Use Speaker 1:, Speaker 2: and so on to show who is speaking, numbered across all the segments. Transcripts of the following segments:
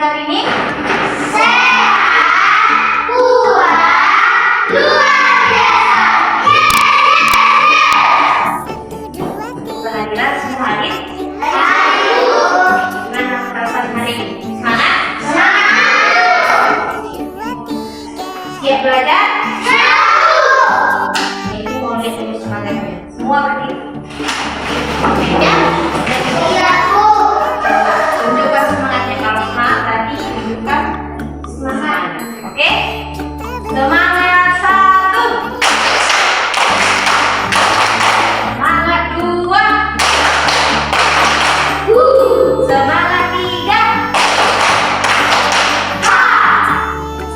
Speaker 1: kali ini? Sehat, kuat, luar biasa. Kehadiran semua hadir? Gimana perasaan hari ini? Semangat? Siap belajar? Ini mau lihat dulu semangatnya. Semua berdiri. Ya? Tunjukkan semangatnya. Kalau semangat tadi tunjukkan semangat. Oke? Semangat 1. Semangat 2. Semangat 3.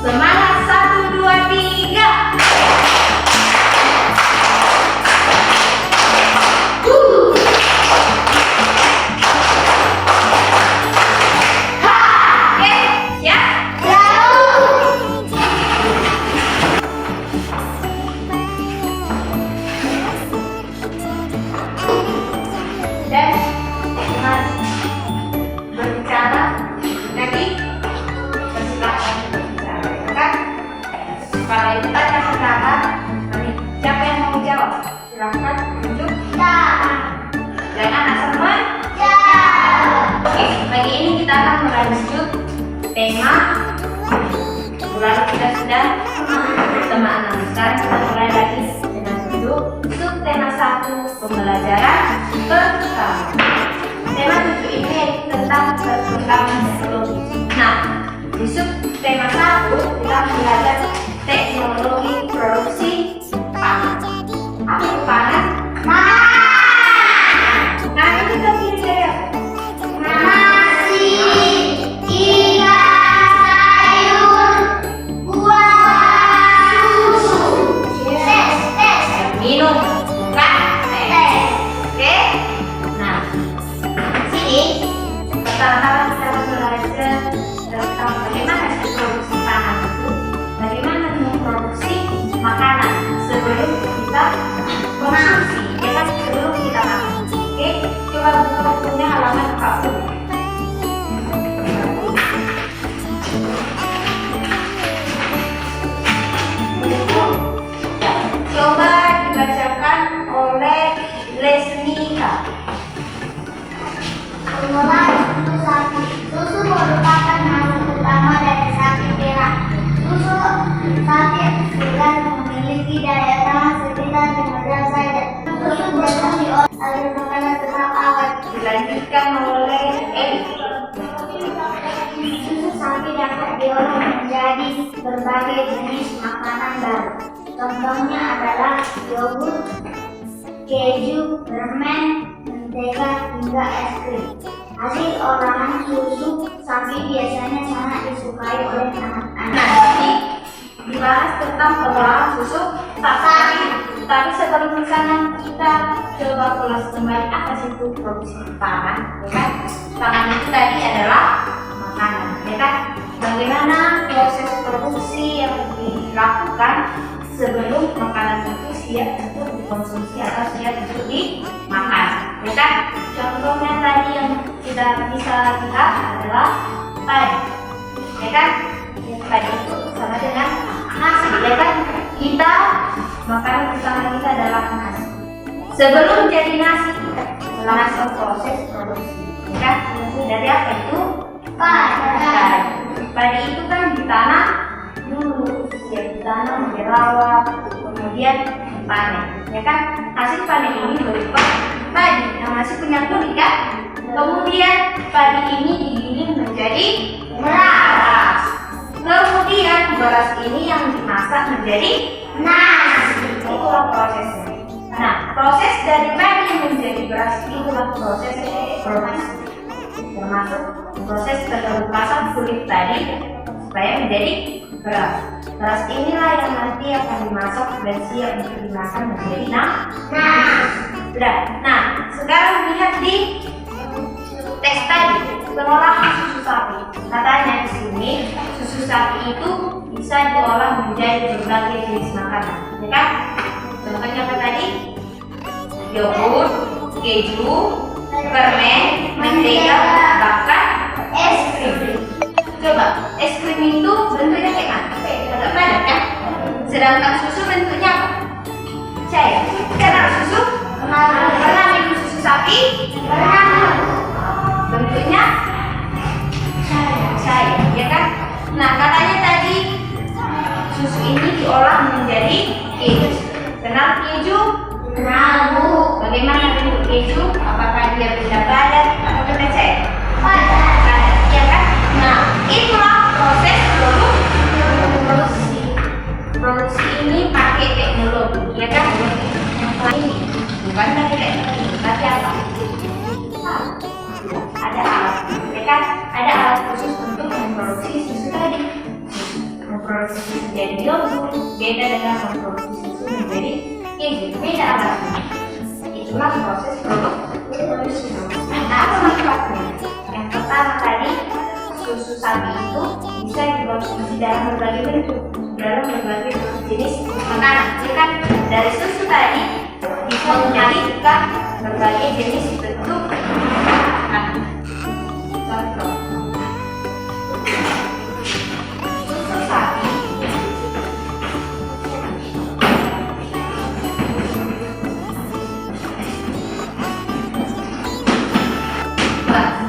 Speaker 1: Semangat 1, 2, 3. Silahkan tunjuk. Jangan asal Oke, pagi ini kita akan melanjut tema. Lalu kita sudah tema 6. Sekarang kita mulai lagi dengan sub tema 1 pembelajaran pertama. Tema 7 ini tentang perkembangan teknologi. Nah, di sub tema 1 kita belajar teknologi produksi pangan. Apa itu pangan? Nah, itu kita pilih ya. Nasi, ikan, sayur, buah, susu. Tes. Minum, bukan tes. Oke? Nah, sini pertama-tama kita akan belajar tentang bagaimana produksi pangan itu, bagaimana memproduksi makanan sebelum kita konsumsi, ya kan, sebelum kita makan. Oke, coba buka bukunya halaman 40. Coba dibacakan oleh Lesnika.
Speaker 2: Pengolahan susu sapi. Susu merupakan hasil utama dari sapi perah. Susu sapi segar memiliki daya tahan sekitar 5 jam saja. Susu produksi oleh makanan tetap awet.
Speaker 1: Dilanjutkan oleh Edi.
Speaker 2: Susu sapi dapat diolah menjadi berbagai jenis makanan baru. Contohnya adalah yogurt, keju, permen, mentega, hingga es krim. Hasil olahan susu sapi biasanya sangat disukai oleh anak-anak.
Speaker 1: Nah, ini dibahas tentang pengolahan susu sapi. Tapi sebelum ke sana kita coba ulas kembali apa sih itu produksi pangan, ya kan? Pangan itu tadi adalah makanan, ya kan? Bagaimana proses produksi yang dilakukan sebelum makanan itu siap untuk dikonsumsi atau siap untuk dimakan, ya kan? Contohnya tadi yang kita bisa lihat adalah padi, ya kan? Padi itu sama dengan nasi, ya kan? Kita makanan utama kita adalah nasi. Sebelum jadi nasi, langsung proses produksi, ya kan? Dari apa itu? Padi. Padi itu kan ditanam dulu, ya ditanam, dirawat, kemudian dipanen, ya kan? Hasil panen ini berupa padi yang masih punya kulit, kan? Kemudian padi ini digiling menjadi beras. Kemudian beras ini yang dimasak menjadi nasi. Itulah prosesnya. Nah, proses dari padi menjadi beras itulah proses produksi, termasuk proses pengelupasan kulit tadi supaya menjadi beras. Beras inilah yang nanti akan dimasak dan siap untuk dimakan menjadi nasi. Nah, sekarang lihat di teks tadi pengolahan susu sapi. Katanya di sini susu sapi itu bisa diolah menjadi berbagai jenis makanan, ya kan? Contohnya apa tadi? Yogurt, keju, permen, mentega, bahkan es krim. es krim itu bentuknya kayak apa? Agak padat kan? Sedangkan susu bentuknya apa? Cair. Karena susu? Pernah minum susu sapi? Bentuknya cair, ya kan? Nah, katanya tadi susu ini diolah menjadi keju. Kenal keju? Bagaimana bentuk keju? Apakah dia benda padat atau benda cair? Padat, ya kan? Nah, itulah proses produksi ini pakai teknologi, ya kan? Yang lain bukan pakai teknologi, tapi apa? Ada alat, ya kan? Ada alat khusus untuk memproduksi susu tadi. Memproduksi susu jadi yogurt beda dengan memproduksi susu menjadi keju, beda alatnya. Itulah proses produksi. Nah, apa manfaatnya? Yang pertama tadi, susu sapi itu bisa dikonsumsi dalam berbagai bentuk, dalam berbagai jenis makanan. Ya kan? Dari susu tadi bisa menjadikan berbagai jenis bentuk makanan. Contoh, susu sapi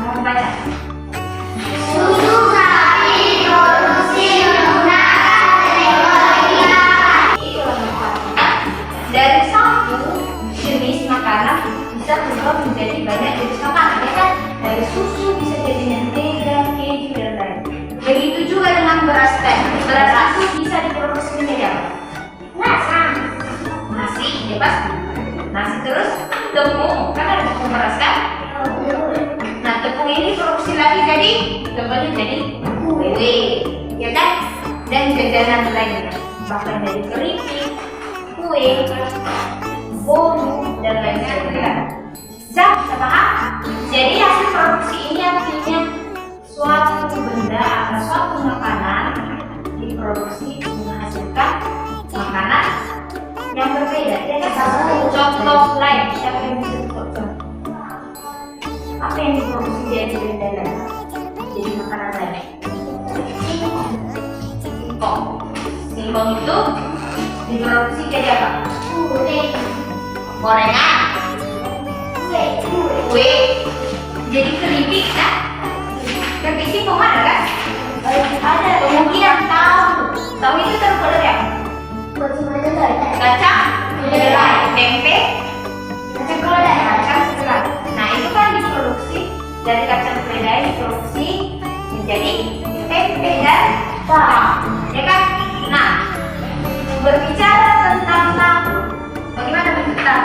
Speaker 1: mau baca. Dari satu jenis makanan bisa berubah menjadi banyak jenis makanan, ya kan? Dari susu bisa jadi mentega, keju, dan lain. Begitu juga dengan beras teh. Beras itu bisa diproduksi menjadi apa? Nasi, ya pasti. Nasi terus tepung, kan ada tepung beras kan? Nah, tepung ini produksi lagi jadi tepungnya jadi kue, ya kan? Dan jajanan lainnya, bahkan dari keripik, kue, bolu, dan lain sebagainya. Bisa paham? Jadi hasil produksi ini artinya suatu benda atau suatu makanan diproduksi menghasilkan makanan yang berbeda. Ya kan? Contoh lain, siapa yang bisa contoh? Apa yang diproduksi jadi benda lain? Jadi makanan lain. Singkong itu diproduksi jadi apa? Gorengan, kue, jadi keripik kan? Keripik singkong ada kan? Ada. Kemudian tahu itu terbuat dari apa? Kacang kedelai, tempe, kacang kedelai. Nah, itu kan diproduksi dari kacang kedelai diproduksi menjadi tempe dan tahu, ya kan? Nah, berbicara tentang tahu, bagaimana bentuk tahu?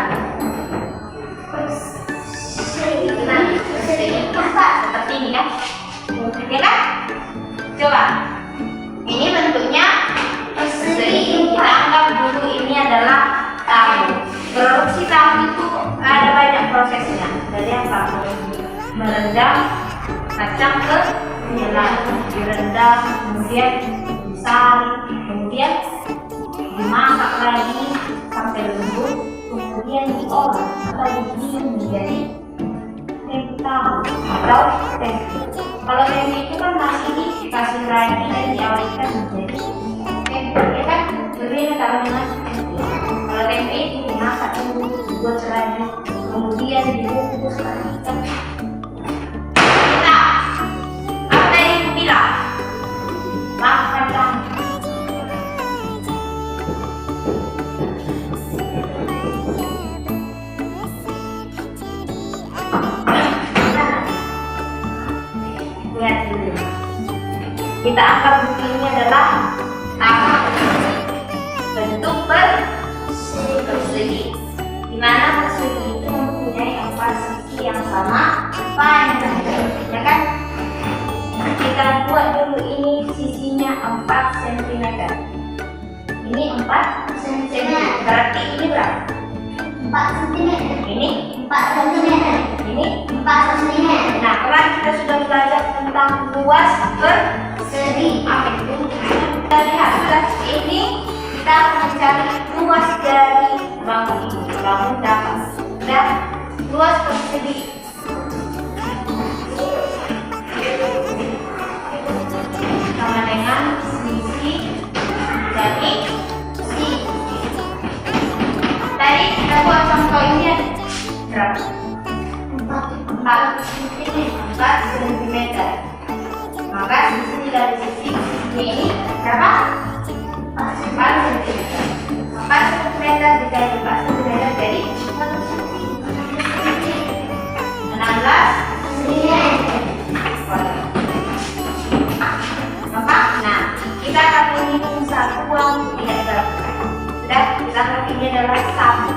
Speaker 1: Seperti ini kan? Ya kan? Coba, ini bentuknya persegi. Kita anggap dulu ini adalah tahu. Produksi tahu itu ada banyak prosesnya. Dari yang pertama, merendam kacang kedelai, direndam, kemudian disaring, kemudian dimasak lagi sampai lembut, kemudian diolah atau digiling menjadi tempe tahu atau tempe. Kalau tempe itu kan masih dikasih ragi dan diawetkan menjadi tempe, ya kan? Berbeda kalau dengan tempe. Kalau tempe itu dimasak dulu, dibuat ragi, kemudian dibungkus lagi. Nah, apa yang dibilang? Makan tahu. Lihat dulu. Kita anggap ini adalah tahu. Bentuk persegi. Di mana persegi itu mempunyai 4 sisi yang sama panjang, ya kan? Kita buat dulu ini sisinya 4 cm. Ini 4 cm. Berarti ini berapa?
Speaker 2: 4 cm.
Speaker 1: Ini
Speaker 2: 4 cm.
Speaker 1: ini
Speaker 2: 4 cm.
Speaker 1: Nah, kemarin kita sudah belajar tentang luas persegi. Apa itu? Kita lihat ini kita mencari luas dari bangun ini. Bangun dapat dan luas persegi. Sama Maka di sini dari sisi ini berapa? 4 cm. 4 cm dikali 4 cm jadi 16 cm. Maka, nah, kita akan menghitung satuan tidak dalam. Sudah, kita akan ini adalah 1,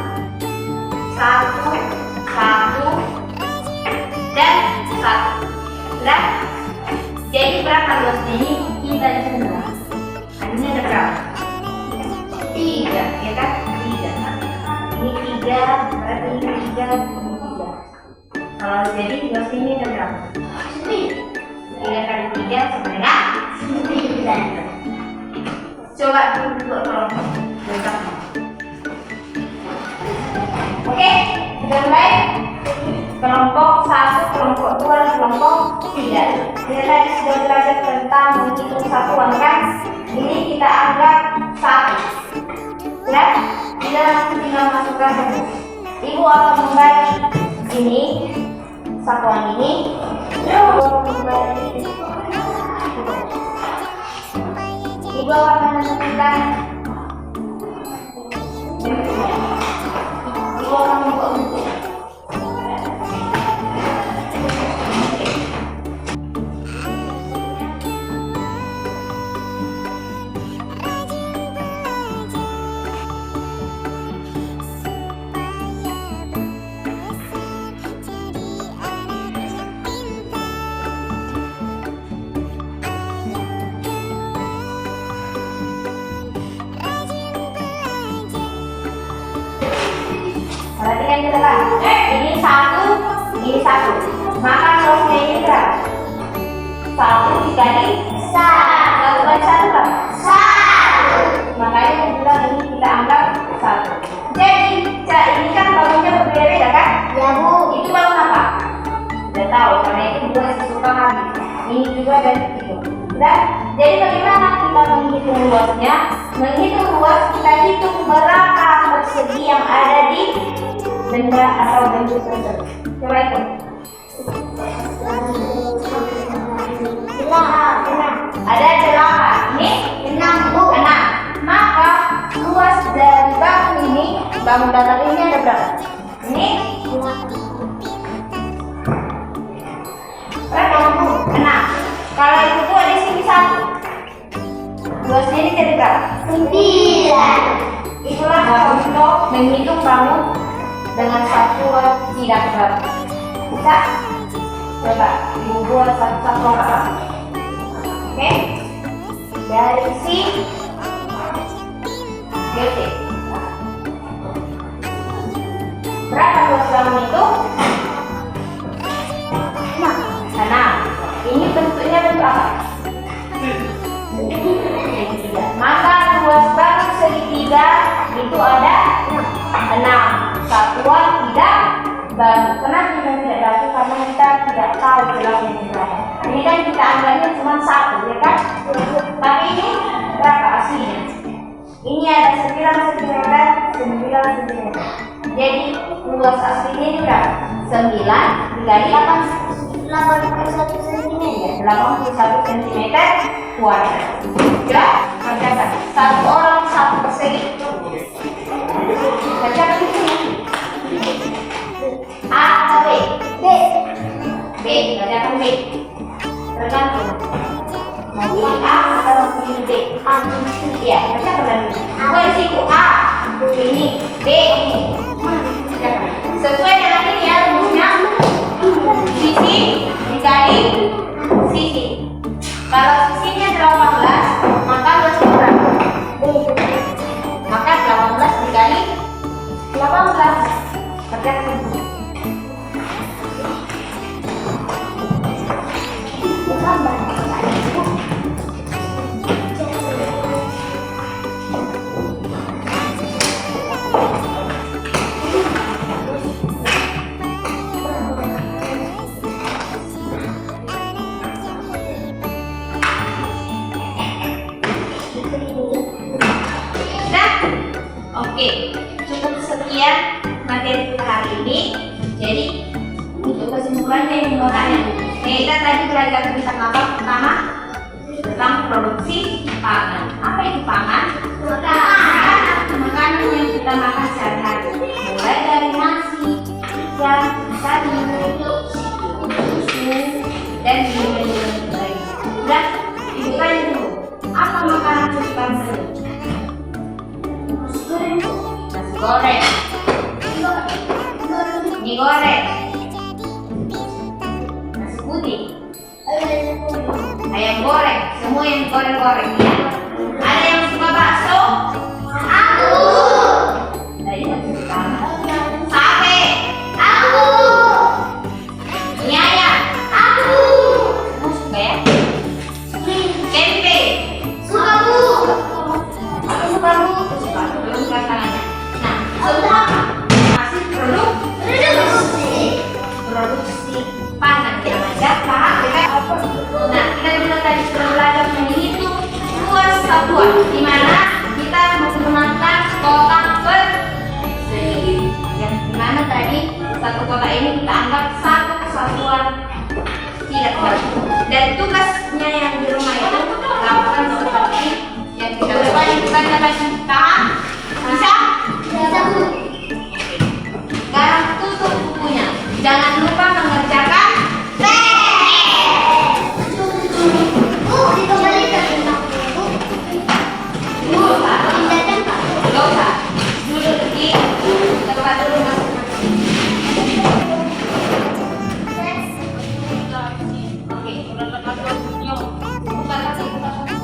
Speaker 1: 1, 1, dan 1. Sudah? Jadi berapa luasnya ini? Kita di sini. Ini ada berapa? 3, ya kan? 3. Ini 3, berarti ini 3, ini 3. Kalau jadi luasnya ini ada berapa? 3 kali 3 sama dengan 9. Coba dulu kelompok. Oke, kita mulai. Kelompok 1, kelompok 2, dan kelompok 3. Kita tadi sudah belajar tentang menghitung satuan kan? Ini kita anggap 1. Ya, kita tinggal masukkan saja. Ibu akan membagi ini satuan ini. Ibu akan menentukan. Ibu akan membuat bentuk. Perhatikan kita kan, ini 1, ini 1. Maka luasnya ini berapa? 1 dikali 1 kali 1 berapa? 1. Makanya kita ini kita anggap 1. Jadi, ini kan bangunnya berbeda-beda kan?
Speaker 2: Ya Bu.
Speaker 1: Itu bangun apa? Sudah tahu, karena itu juga suka habis. Ini juga dan itu. Sudah? Jadi bagaimana kita menghitung luasnya? Menghitung luas kita hitung berapa persegi yang ada di benda atau bentuk tersebut. Coba hitung. Ada 8. Ini
Speaker 2: 6 Bu.
Speaker 1: 6. Maka luas dari bangun ini, bangun datar ini ada berapa? Ini berapa Bu? 6. Kalau itu Bu ada sini 1. Luasnya ini jadi berapa?
Speaker 2: 9.
Speaker 1: Itulah contoh menghitung bangun dengan satuan tidak berat. Bisa? Coba ibu buat satu-satu apa? Oke? Dari si GT. Berapa luas bangun itu? 6. Ini bentuknya bentuk apa? Segitiga. Maka luas bangun segitiga itu ada 6. Satuan tidak baru. Kenapa kita tidak tahu? Karena kita tidak tahu jelasnya di mana. Ini kan kita anggapnya cuma 1, ya kan? Tapi ini berapa aslinya? Ini ada 9 cm, 9 cm. Jadi luas aslinya ini berapa? 9 dikali
Speaker 2: 81 cm.
Speaker 1: 81 cm kuadrat. Ya, kerjakan. Satu orang satu persegi. Kerjakan di sini. A atau B? B, kerjakan B. Tergantung. Mau pilih A atau mau pilih B? Iya, kerjakan lagi. Aku di situ A, ini B, ini. Kerjakan. Sesuai dengan ini ya rumusnya. Sisi dikali sisi. Kalau sisinya 18, maka luasnya berapa? Maka 18 dikali 18. Kerjakan. Oke, cukup sekian materi kita hari ini. Jadi untuk kesimpulannya yang kita tadi belajar tentang apa? Pertama, produksi pangan. Apa itu pangan? Makanan yang kita makan sehari-hari, mulai dari nasi, ikan, sayur, susu, dan minuman lain. Udah, dibukain dulu. Apa makanan kesukaan saya? Nasi goreng, mie goreng, nasi putih, ayam goreng, semua yang goreng-goreng ya. Ada yang suka bakso? Nah, ini nasi suka. Sate, mie ayam, kamu suka ya? Tempe, aku suka bu, suka. Belum suka tangannya. Nah, suka masih produksi pangan yang ada paham ya kan? Nah, kita juga tadi sudah belajar menghitung luas satuan di mana kita menggunakan kotak persegi. Yang dimana tadi satu kotak ini kita anggap satu kesatuan tidak baru. Dan tugasnya yang di rumah itu lakukan seperti yang kita lakukan. Bukan dapat tangan, bisa? Sekarang tutup bukunya. Jangan lupa mengerjakan tempat dulu masing-masing. Oke, udah tempat dulu. Buka lagi, buka lagi.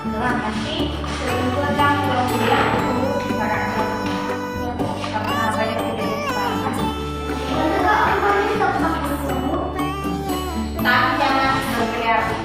Speaker 1: Terima kasih. Sempurna pulang kuliah dulu karena banyak tidak disepakati. Tapi jangan berkreasi.